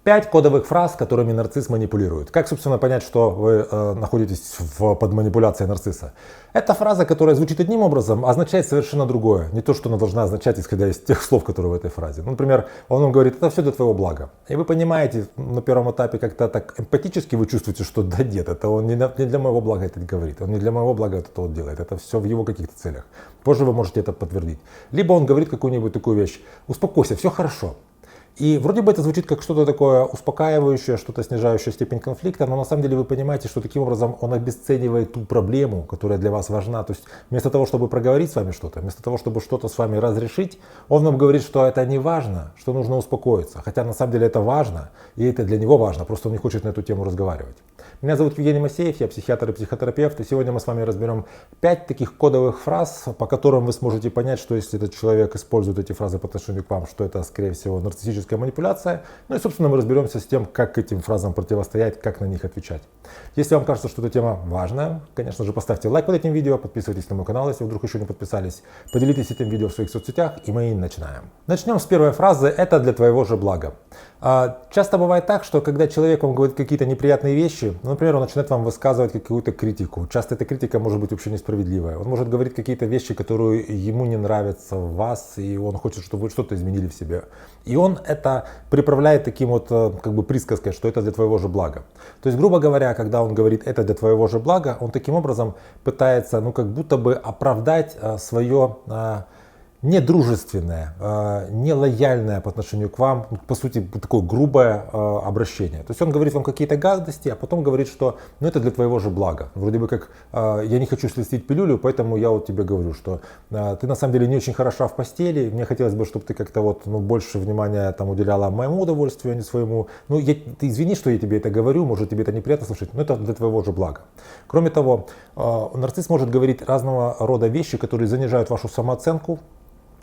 5 кодовых фраз, которыми нарцисс манипулирует. Как, собственно, понять, что вы находитесь под манипуляцией нарцисса? Эта фраза, которая звучит одним образом, означает совершенно другое. Не то, что она должна означать, исходя из тех слов, которые в этой фразе. Например, он вам говорит, это все для твоего блага. И вы понимаете на первом этапе как-то так эмпатически вы чувствуете, что да нет, это он не для моего блага это говорит. Он не для моего блага это вот делает. Это все в его каких-то целях. Позже вы можете это подтвердить. Либо он говорит какую-нибудь такую вещь. Успокойся, все хорошо. И вроде бы это звучит как что-то такое успокаивающее, что-то снижающее степень конфликта, но на самом деле вы понимаете, что таким образом он обесценивает ту проблему, которая для вас важна. То есть вместо того, чтобы проговорить с вами что-то, вместо того, чтобы что-то с вами разрешить, он вам говорит, что это не важно, что нужно успокоиться. Хотя на самом деле это важно, и это для него важно, просто он не хочет на эту тему разговаривать. Меня зовут Евгений Масеев, я психиатр и психотерапевт, и сегодня мы с вами разберем 5 таких кодовых фраз, по которым вы сможете понять, что если этот человек использует эти фразы по отношению к вам, что это, скорее всего, нарциссическая манипуляция. Ну и, собственно, мы разберемся с тем, как этим фразам противостоять, как на них отвечать. Если вам кажется, что эта тема важная, конечно же, поставьте лайк под этим видео, подписывайтесь на мой канал, если вдруг еще не подписались, поделитесь этим видео в своих соцсетях, и мы начинаем. Начнем с первой фразы «это для твоего же блага». Часто бывает так, что когда человек вам говорит какие-то неприятные вещи, например, он начинает вам высказывать какую-то критику. Часто эта критика может быть вообще несправедливая. Он может говорить какие-то вещи, которые ему не нравятся в вас, и он хочет, чтобы вы что-то изменили в себе. И он это приправляет таким вот как бы присказкой, что это для твоего же блага. То есть, грубо говоря, когда он говорит это для твоего же блага, он таким образом пытается, ну как будто бы оправдать свое недружественное, нелояльное по отношению к вам, по сути, такое грубое обращение. То есть он говорит вам какие-то гадости, а потом говорит, что ну, это для твоего же блага. Вроде бы как я не хочу слезть пилюлю, поэтому я вот тебе говорю, что ты на самом деле не очень хороша в постели, мне хотелось бы, чтобы ты как-то вот больше внимания там уделяла моему удовольствию, а не своему. Ну, ты извини, что я тебе это говорю, может тебе это неприятно слушать, но это для твоего же блага. Кроме того, нарцисс может говорить разного рода вещи, которые занижают вашу самооценку.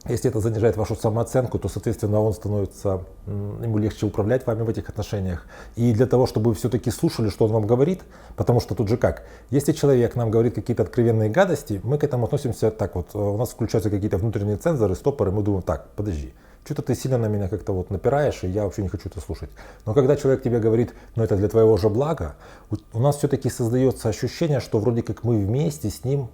Если это занижает вашу самооценку, то, соответственно, он становится, ему легче управлять вами в этих отношениях. И для того, чтобы вы все-таки слушали, что он вам говорит, потому что тут же как, если человек нам говорит какие-то откровенные гадости, мы к этому относимся так вот, у нас включаются какие-то внутренние цензоры, стопоры, мы думаем, так, подожди. Что-то ты сильно на меня как-то вот напираешь, и я вообще не хочу это слушать. Но когда человек тебе говорит, ну это для твоего же блага, у нас все-таки создается ощущение, что вроде как мы вместе с ним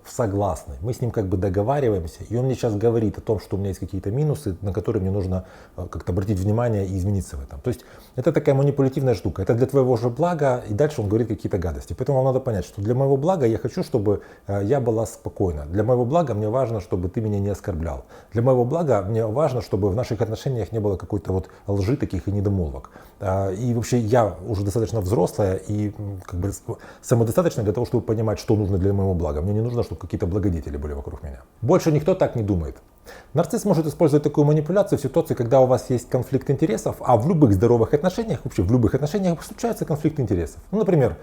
согласны. Мы с ним как бы договариваемся, и он мне сейчас говорит о том, что у меня есть какие-то минусы, на которые мне нужно как-то обратить внимание и измениться в этом. То есть это такая манипулятивная штука. Это для твоего же блага, и дальше он говорит какие-то гадости. Поэтому вам надо понять, что для моего блага я хочу, чтобы я была спокойна. Для моего блага мне важно, чтобы ты меня не оскорблял. Для моего блага мне важно, чтобы в наших отношениях не было какой-то вот лжи таких и недомолвок. И вообще я уже достаточно взрослая и как бы самодостаточная для того, чтобы понимать, что нужно для моего блага. Мне не нужно, чтобы какие-то благодетели были вокруг меня. Больше никто так не думает. Нарцисс может использовать такую манипуляцию в ситуации, когда у вас есть конфликт интересов, а в любых здоровых отношениях, вообще в любых отношениях случается конфликт интересов. Ну, например,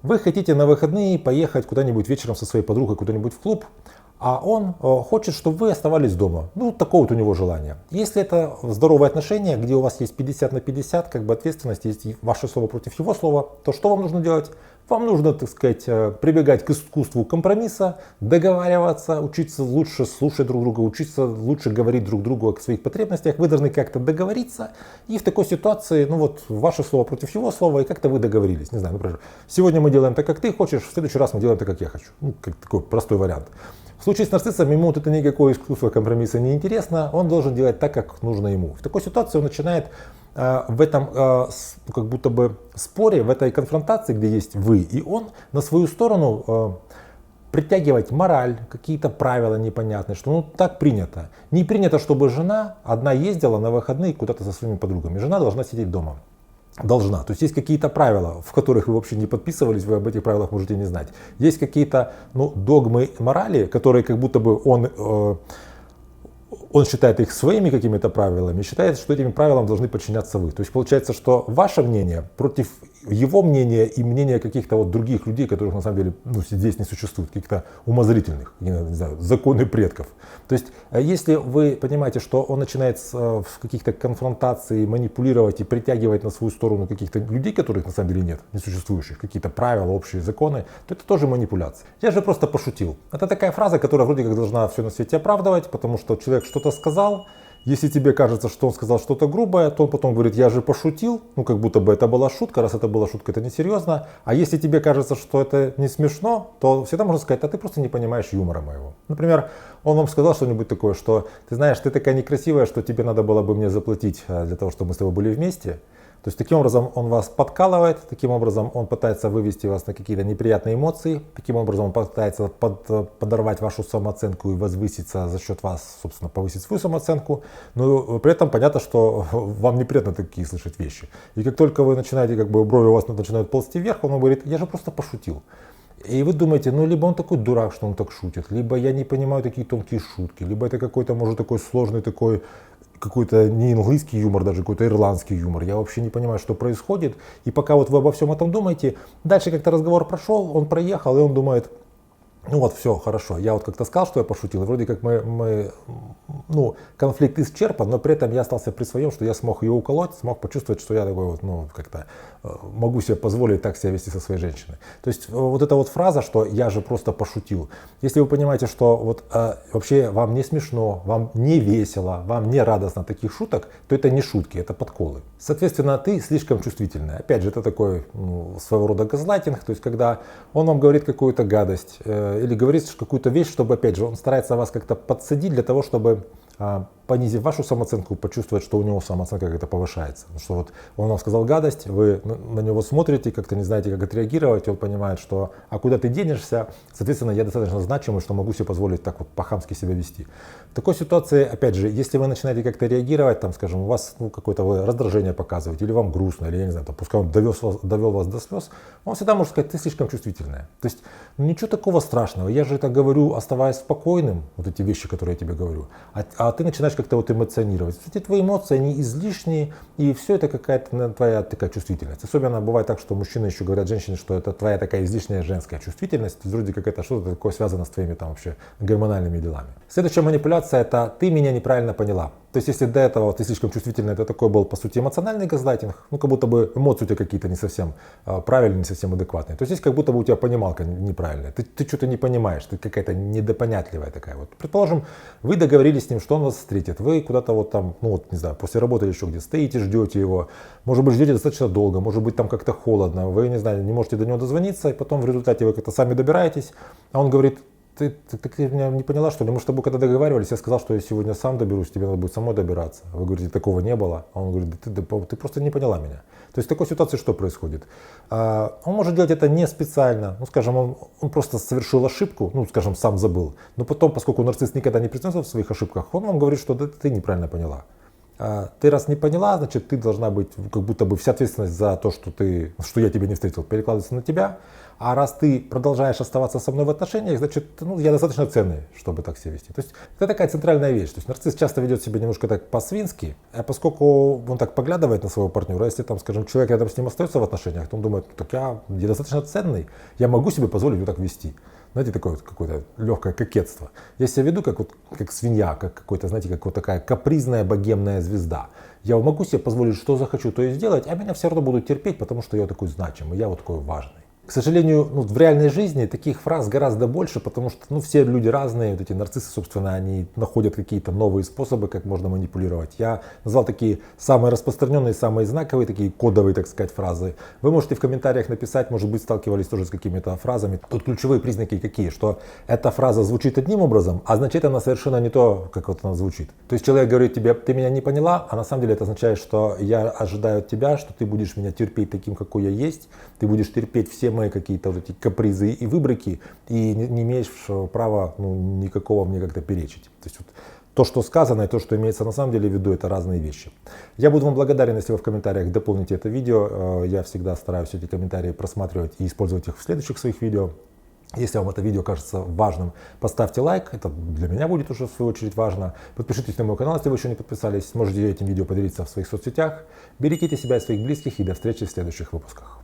вы хотите на выходные поехать куда-нибудь вечером со своей подругой куда-нибудь в клуб, а он хочет, чтобы вы оставались дома. Ну, такое вот у него желание. Если это здоровые отношения, где у вас есть 50 на 50, как бы ответственность, есть ваше слово против его слова, то что вам нужно делать? Вам нужно, так сказать, прибегать к искусству компромисса, договариваться, учиться лучше слушать друг друга, учиться лучше говорить друг другу о своих потребностях. Вы должны как-то договориться. И в такой ситуации, ну вот, ваше слово против его слова, и как-то вы договорились. Не знаю, например, сегодня мы делаем так, как ты хочешь, в следующий раз мы делаем так, как я хочу. Ну, как такой простой вариант. В случае с нарциссом ему вот это никакое искусство компромисса не интересно, он должен делать так, как нужно ему. В такой ситуации он начинает в этом как будто бы споре, в этой конфронтации, где есть вы и он, на свою сторону притягивать мораль, какие-то правила непонятные, что ну так принято. Не принято, чтобы жена одна ездила на выходные куда-то со своими подругами. Жена должна сидеть дома. Должна. То есть есть какие-то правила, в которых вы вообще не подписывались, вы об этих правилах можете не знать. Есть какие-то догмы морали, которые как будто бы он считает их своими какими-то правилами, считает, что этим правилам должны подчиняться вы. То есть получается, что ваше мнение против его мнения и мнения каких-то вот других людей, которых на самом деле здесь не существует, каких-то умозрительных, не знаю, законы предков. То есть если вы понимаете, что он начинает в каких-то конфронтаций манипулировать и притягивать на свою сторону каких-то людей, которых на самом деле нет, несуществующих, какие-то правила, общие законы, то это тоже манипуляция. Я же просто пошутил. Это такая фраза, которая вроде как должна все на свете оправдывать, потому что человек что-то сказал, Если тебе кажется, что он сказал что-то грубое, то он потом говорит, я же пошутил, ну как будто бы это была шутка, раз это была шутка, это несерьезно. А если тебе кажется, что это не смешно, то всегда можно сказать, а ты просто не понимаешь юмора моего. Например, он вам сказал что-нибудь такое, что ты знаешь, ты такая некрасивая, что тебе надо было бы мне заплатить для того, чтобы мы с тобой были вместе. То есть таким образом он вас подкалывает, таким образом он пытается вывести вас на какие-то неприятные эмоции, таким образом он пытается подорвать вашу самооценку и возвыситься за счет вас, собственно, повысить свою самооценку, но при этом понятно, что вам неприятно такие слышать вещи. И как только вы начинаете, как бы брови у вас начинают ползти вверх, он говорит, я же просто пошутил. И вы думаете, ну либо он такой дурак, что он так шутит, либо я не понимаю такие тонкие шутки, либо это какой-то, может, такой сложный такой, какой-то не английский юмор, даже какой-то ирландский юмор. Я вообще не понимаю, что происходит. И пока вот вы обо всем этом думаете, дальше как-то разговор прошел, он проехал, и он думает, ну вот все, хорошо, я вот как-то сказал, что я пошутил, и вроде как ну, конфликт исчерпан, но при этом я остался при своем, что я смог ее уколоть, смог почувствовать, что я такой вот, ну, как-то могу себе позволить так себя вести со своей женщиной. То есть вот эта вот фраза, что я же просто пошутил, если вы понимаете, что вот вообще вам не смешно, вам не весело, вам не радостно таких шуток, то это не шутки, это подколы. Соответственно, ты слишком чувствительная. Опять же, это такой своего рода газлайтинг, то есть когда он вам говорит какую-то гадость, или говорит какую-то вещь, чтобы, опять же, он старается вас как-то подсадить для того, чтобы, понизив вашу самооценку, почувствовать, что у него самооценка как-то повышается. Что вот он вам сказал гадость, вы на него смотрите, как-то не знаете, как отреагировать, и он понимает, что а куда ты денешься, соответственно, я достаточно значимый, что могу себе позволить так вот по-хамски себя вести. В такой ситуации, опять же, если вы начинаете как-то реагировать, там, скажем, у вас какое-то вы раздражение показываете, или вам грустно, или я не знаю, там, пускай он довел вас до слез, он всегда может сказать, ты слишком чувствительная. То есть ничего такого страшного, я же это говорю, оставаясь спокойным, вот эти вещи, которые я тебе говорю, а ты начинаешь как-то вот эмоционировать. Кстати, твои эмоции, они излишние, и все это какая-то твоя такая чувствительность. Особенно бывает так, что мужчины еще говорят женщине, что это твоя такая излишняя женская чувствительность, вроде как это что-то такое связано с твоими там вообще гормональными делами. Следующая манипуляция — это ты меня неправильно поняла. То есть если до этого ты слишком чувствительный, это такой был по сути эмоциональный газлайтинг, ну как будто бы эмоции у тебя какие-то не совсем правильные, не совсем адекватные. То есть здесь как будто бы у тебя понималка неправильная, ты что-то не понимаешь, ты какая-то недопонятливая такая. Вот, предположим, вы договорились с ним, что он вас встретит, вы куда-то вот там, ну вот не знаю, после работы или еще где стоите, ждете его, может быть ждете достаточно долго, может быть там как-то холодно, вы не знаю, не можете до него дозвониться, и потом в результате вы как-то сами добираетесь, а он говорит, ты меня не поняла, что ли? Мы с тобой когда договаривались, я сказал, что я сегодня сам доберусь, тебе надо будет самой добираться. Вы говорите, такого не было. А он говорит, ты просто не поняла меня. То есть в такой ситуации что происходит? Он может делать это не специально. Ну, скажем, он просто совершил ошибку, ну, скажем, сам забыл. Но потом, поскольку нарцисс никогда не признается в своих ошибках, он вам говорит, что да, ты неправильно поняла. Ты раз не поняла, значит, ты должна быть, как будто бы вся ответственность за то, что я тебя не встретил, перекладывается на тебя. А раз ты продолжаешь оставаться со мной в отношениях, значит, ну, я достаточно ценный, чтобы так себя вести. То есть это такая центральная вещь. То есть нарцисс часто ведет себя немножко так по-свински, а поскольку он так поглядывает на своего партнера, если там, скажем, человек рядом с ним остается в отношениях, то он думает, так я достаточно ценный, я могу себе позволить вот так вести. Знаете, такое вот какое-то легкое кокетство. Я себя веду как свинья, как какой-то, знаете, как вот такая капризная богемная звезда. Я могу себе позволить, что захочу, то и сделать, а меня все равно будут терпеть, потому что я такой значимый, я вот такой важный. К сожалению, в реальной жизни таких фраз гораздо больше, потому что все люди разные, вот эти нарциссы, собственно, они находят какие-то новые способы, как можно манипулировать. Я назвал такие самые распространенные, самые знаковые, такие кодовые, так сказать, фразы. Вы можете в комментариях написать, может быть, сталкивались тоже с какими-то фразами. Тут ключевые признаки какие, что эта фраза звучит одним образом, а значит она совершенно не то, как вот она звучит. То есть человек говорит тебе, ты меня не поняла, а на самом деле это означает, что я ожидаю от тебя, что ты будешь меня терпеть таким, какой я есть, ты будешь терпеть все мои какие-то вот эти капризы и выброки, и не имеешь права никакого мне как-то перечить. То есть вот то, что сказано, и то, что имеется на самом деле в виду, это разные вещи. Я буду вам благодарен, если вы в комментариях дополните это видео. Я всегда стараюсь эти комментарии просматривать и использовать их в следующих своих видео. Если вам это видео кажется важным, поставьте лайк, это для меня будет уже в свою очередь важно. Подпишитесь на мой канал, если вы еще не подписались, можете этим видео поделиться в своих соцсетях. Берегите себя и своих близких, и до встречи в следующих выпусках.